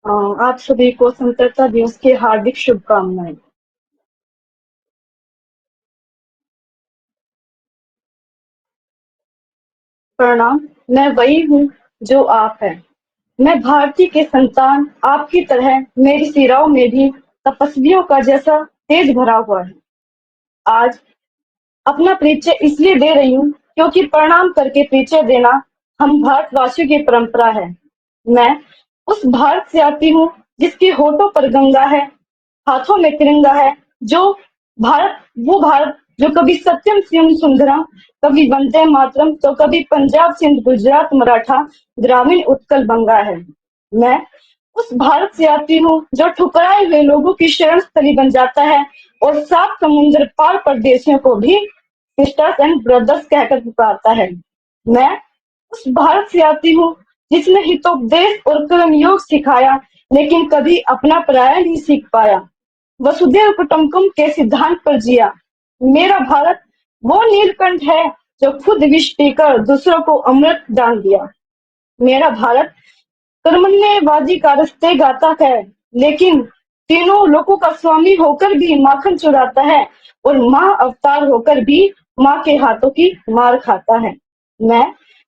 अ, आप सभी को स्वतंत्रता दिवस की हार्दिक शुभकामनाएं। प्रणाम। मैं वही हूँ जो आप है। मैं भारती के संतान, आपकी तरह मेरी सिराओं में भी तपस्वियों का जैसा तेज भरा हुआ है। आज अपना परिचय इसलिए दे रही हूँ क्योंकि प्रणाम करके परिचय देना हम भारतवासियों की परंपरा है। मैं उस भारत से आती हूँ जिसके होठों पर गंगा है, हाथों में तिरंगा है, जो भारत वो भारत जो कभी सत्यम शिवम सुंदरम, कभी वंदे मातरम, तो कभी पंजाब सिंध गुजरात मराठा ग्रामीण उत्कल बंगा है। मैं उस भारत से आती हूँ जो ठुकराए हुए लोगों की शरण स्थली बन जाता है और सात समुद्र पार परदेशियों को भी सिस्टर्स एंड ब्रदर्स कहकर पुकारता है। मैं उस भारत से आती हूँ जिसने हितोपदेश और कर्म योग सिखाया, लेकिन कभी अपना पराया नहीं सीख पाया। वसुधैव कुटुंबकम के सिद्धांत पर जिया। मेरा भारत वो नीलकंठ है जो खुद विष पीकर दूसरों को अमृत दान दिया। मेरा भारत कर्मण्यवादी का रास्ते गाता है, लेकिन तीनों लोगों का स्वामी होकर भी माखन चुराता है और माँ अवतार होकर भी माँ के हाथों की मार खाता है। मैं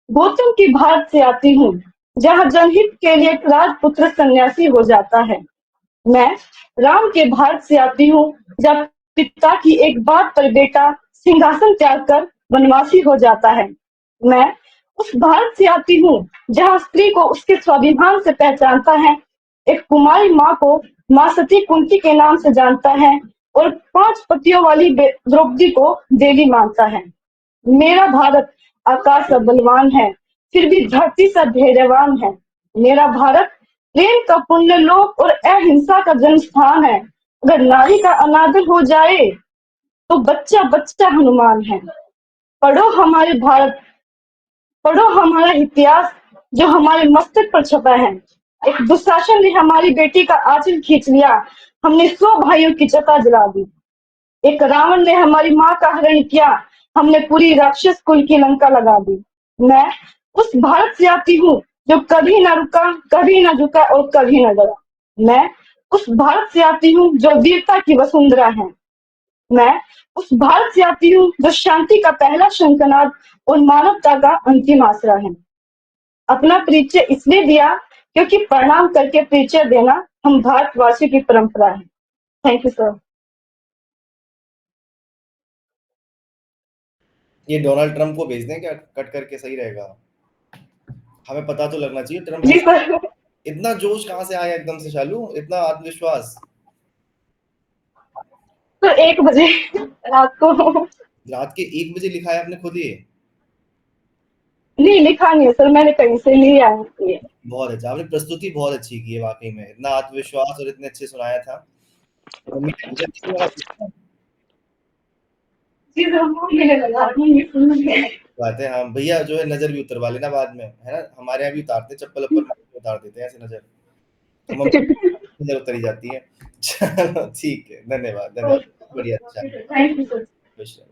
गौतम की भारत से आती हूँ, जहाँ जनहित के लिए एक राजपुत्र सन्यासी हो जाता है। मैं राम के भारत से आती हूँ, जब पिता की एक बात पर बेटा सिंहासन त्याग कर वनवासी हो जाता है। मैं उस भारत से आती हूँ जहाँ स्त्री को उसके स्वाभिमान से पहचानता है, एक कुमारी माँ को माँ सती कुंती के नाम से जानता है और पांच पतियों वाली द्रौपदी को देवी मानता है। मेरा भारत आकाश सा बलवान है, फिर भी धरती सा धैर्यवान है। मेरा भारत प्रेम का पुण्य लोक और अहिंसा का जन्म स्थान है। अगर नारी का अनादर हो जाए तो बच्चा बच्चा हनुमान है। पढ़ो हमारे भारत, पढ़ो हमारा इतिहास जो हमारे मस्तक पर छपा है। एक दुशासन ने हमारी बेटी का आंचल खींच लिया, हमने 100 भाइयों की चिता जला दी। एक रावण ने हमारी माँ का हरण किया, हमने पूरी राक्षस कुल की लंका लगा दी। मैं उस भारत से आती हूँ जो कभी ना रुका, कभी ना झुका और कभी ना डरा। मैं उस भारत से आती हूँ जो वीरता की वसुंधरा है। मैं उस भारत से आती हूँ जो शांति का पहला शंखनाद और मानवता का अंतिम आसरा है। अपना परिचय इसलिए दिया क्योंकि प्रणाम करके परिचय देना हम भारतवासियों की परंपरा है। Thank you sir. ये डोनाल्ड ट्रंप को भेज दें क्या, कट करके सही रहेगा। हमें पता तो लगना चाहिए ट्रंप जी है। सर। इतना जोश कहाँ से आया एकदम से शालू, इतना आत्मविश्वास। तो 1 बजे रात को। रात के 1 बजे लिखा है आपने खुद ये। नहीं लिखा नहीं है सर, मैंने कहीं से लिया है ये। बहुत अच्छा, आपने प्रस्तुति बहुत अच्छी की है वाकई में, इतना आत्मविश्वास और इतने अच्छे सुनाया था। मम्मी ने पूछा कितनी बार पूछा? जी सर, वो मैंने लगा दी सुन के। बात है, हाँ भैया जो है नजर भी उतरवा लेना बाद में, है ना, हमारे यहाँ भी उतारते हैं, चप्पल अप्पल में उतार देते हैं ऐसे नजर, तो मम्मी नजर उतरी जाती है। चलो ठीक है, धन्यवाद धन्यवाद, बढ़िया, अच्छा थैंक यू सर। खुश रहो।